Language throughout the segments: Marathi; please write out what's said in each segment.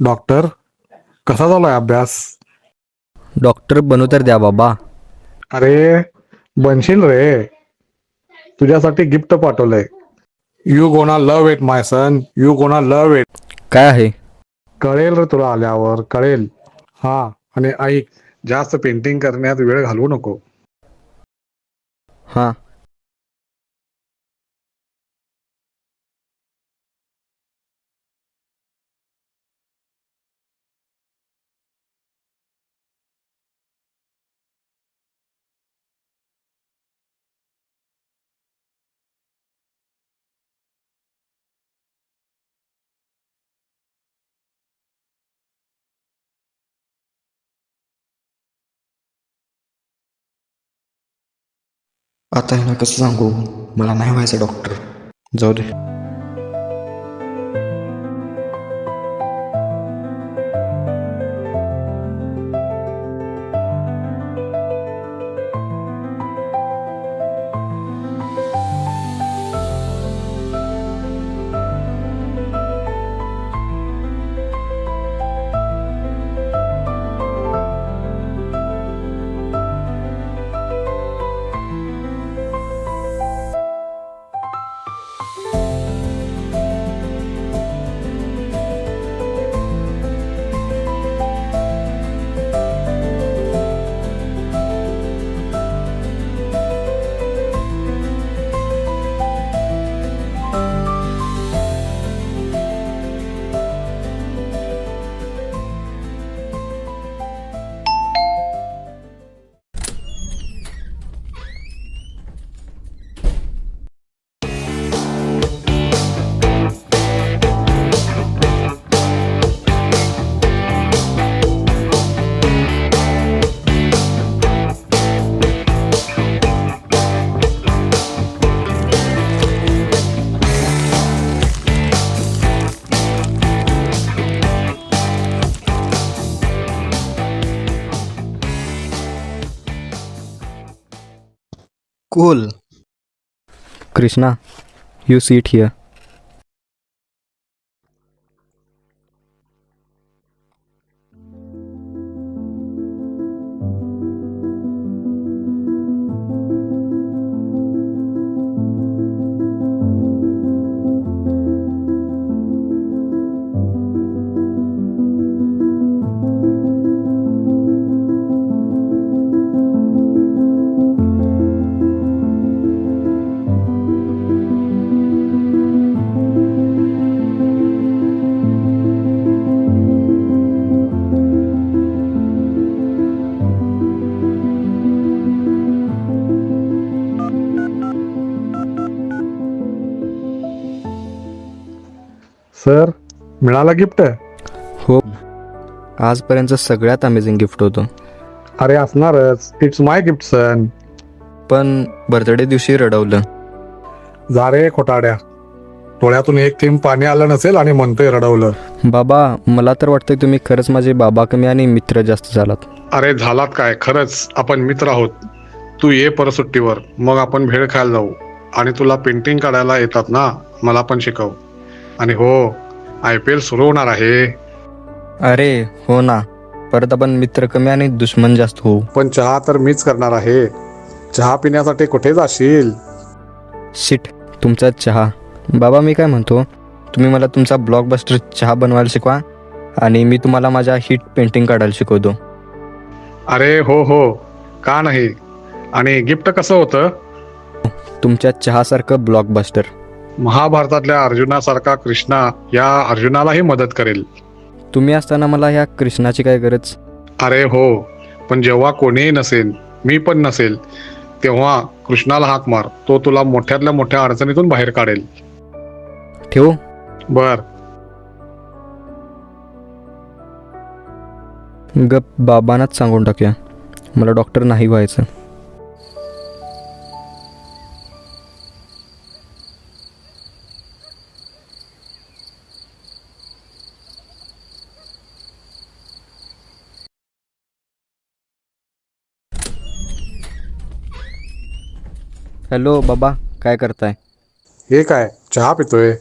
डॉक्टर, कसा चालू आहे अभ्यास? डॉक्टर बनू तर द्या बाबा. अरे बनशील रे. तुझ्यासाठी गिफ्ट पाठवलंय. You gonna love it my son, you gonna love it. काय आहे? कळेल रे तुला आल्यावर कळेल. हा, आणि ऐक, जास्त पेंटिंग करण्यात वेळ घालवू नको. हां. आता ह्याला कसं सांगू? मला नाही व्हायचं डॉक्टर. जाऊ दे. Cool. Krishna, you sit here. Sir, मिळाला गिफ्ट? हो, आजपर्यंत सगळ्यात अमेझिंग गिफ्ट होतं. अरे असणारच, इट्स माय गिफ्ट सन. पण बर्थडे दिवशी रडवलं. जा रे खोटाड्या. डोळ्यातून एक थेंब पाणी आलं नसेल आणि म्हणतोय रडवलं. बाबा, मला तर वाटतंय तुम्ही खरंच माझे बाबा कमी आणि मित्र जास्त झालात. अरे झालात काय, खरंच आपण मित्र आहोत. तू ये परसुट्टीवर, मग आपण भेळ खायला जाऊ. आणि तुला पेंटिंग काढायला येतात ना, मला पण शिकव. आणि हो, IPL सुरू होणार आहे. अरे हो ना, परत आपण मित्र कमी आणि दुश्मन जास्त होऊ. पण चहा तर मीच करणार आहे. चहा पिण्यासाठी कुठे जाशील? शिट, तुमचा चहा. बाबा, मी काय म्हणतो, तुम्ही मला तुमचा ब्लॉकबस्टर चहा बनवायला शिकवा आणि मी तुम्हाला माझ्या हिट पेंटिंग काढायला शिकवतो. अरे हो हो, का नाही. आणि गिफ्ट कसं होतं? तुमच्या चहासारखं ब्लॉकबस्टर. महाभारतातल्या अर्जुनासारखा कृष्णा या अर्जुनालाही मदत करेल. तुम्ही असताना मला ह्या कृष्णाची काय गरज? अरे हो, पण जेव्हा कोणीही नसेल, मी पण नसेल, तेव्हा कृष्णाला हाक मार. तो तुला मोठ्यातल्या मोठ्या अडचणीतून बाहेर काढेल. ठेवू? बर. गप, बाबांनाच सांगून टाकूया मला डॉक्टर नाही व्हायचं. हॅलो बाबा, काय करताय? हे काय, चहा पितोय?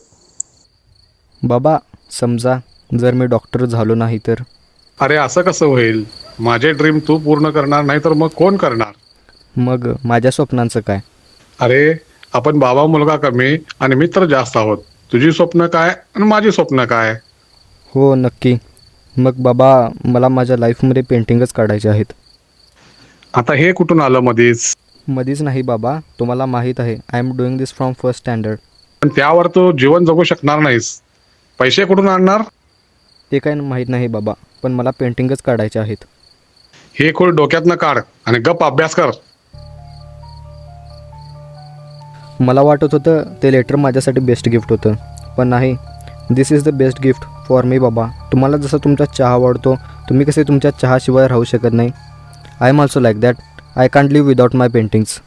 बाबा, समजा जर मी डॉक्टर झालो नाही तर? अरे असं कसं होईल? माझे ड्रीम तू पूर्ण करणार नाही तर मग कोण करणार? मग माझ्या स्वप्नांचं काय? अरे आपण बाबा मुलगा कमी आणि मित्र जास्त आहोत. तुझी स्वप्न काय आणि माझी स्वप्न काय? हो नक्की. मग बाबा, मला माझ्या लाईफमध्ये पेंटिंगच काढायचे आहेत. आता हे कुठून आलं मधीच? मधीच नाही बाबा, तुम्हाला माहीत आहे, I am doing this from first standard. पण त्यावर तू जीवन जगू शकणार नाहीस. पैसे कुठून आणणार? ते काय माहीत नाही बाबा, पण मला पेंटिंगच काढायचे आहेत. हे खोल डोक्यातनं काढ आणि गप्प अभ्यास कर. मला वाटत होतं ते लेटर माझ्यासाठी बेस्ट गिफ्ट होतं, पण नाही. This is the best gift for me बाबा. तुम्हाला जसं तुमचा चहा आवडतो, तुम्ही कसे तुमच्या चहाशिवाय राहू शकत नाही. I am also like that. I can't live without my paintings.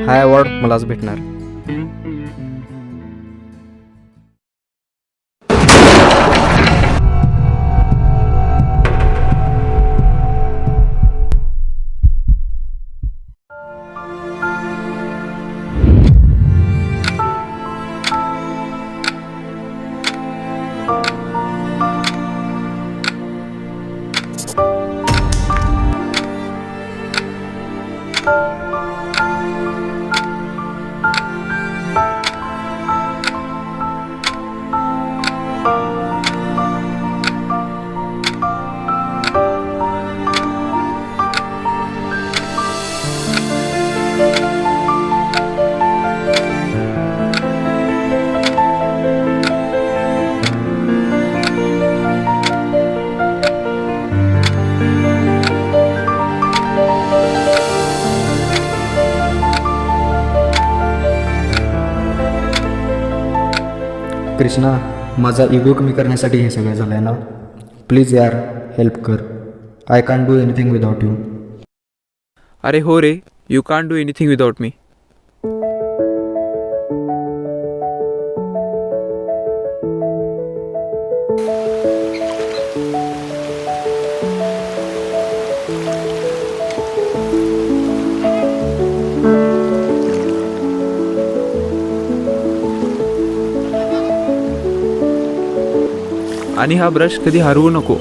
हा अवॉर्ड मलाच भेटणार. कृष्णा, माझा इगो कमी करण्यासाठी हे सगळं झालं आहे ना. प्लीज यार, हेल्प कर. I can't do anything without you. अरे हो रे, you can't do anything without me. आणि हा ब्रश कधी हरवू नको.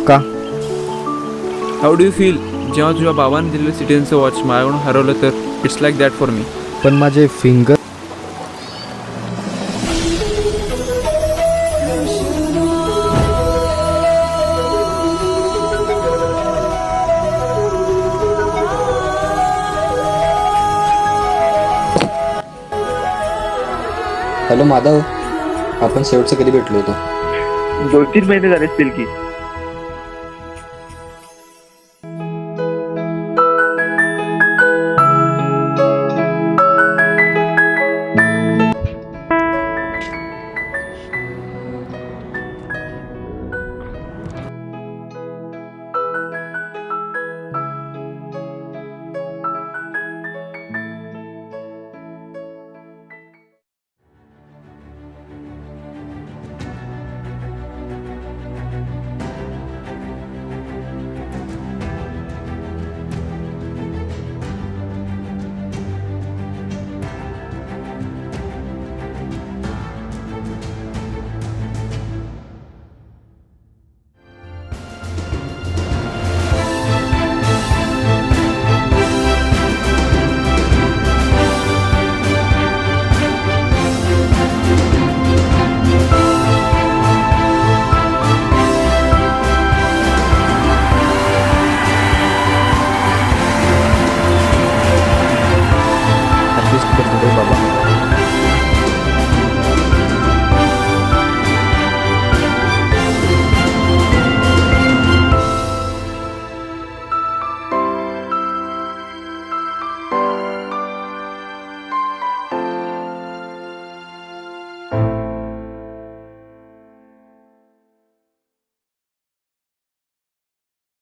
का? हाऊ डू यू फील जेव्हा तुझ्या बाबांनी दिलेलं सिटीजनचं वॉच माझ्याकडून हरवलं तर? It's like that for me. पण माझे फिंगर. हॅलो माधव, आपण शेवटचं कधी भेटलो होतो? 2-3 महिने झाले असतील की.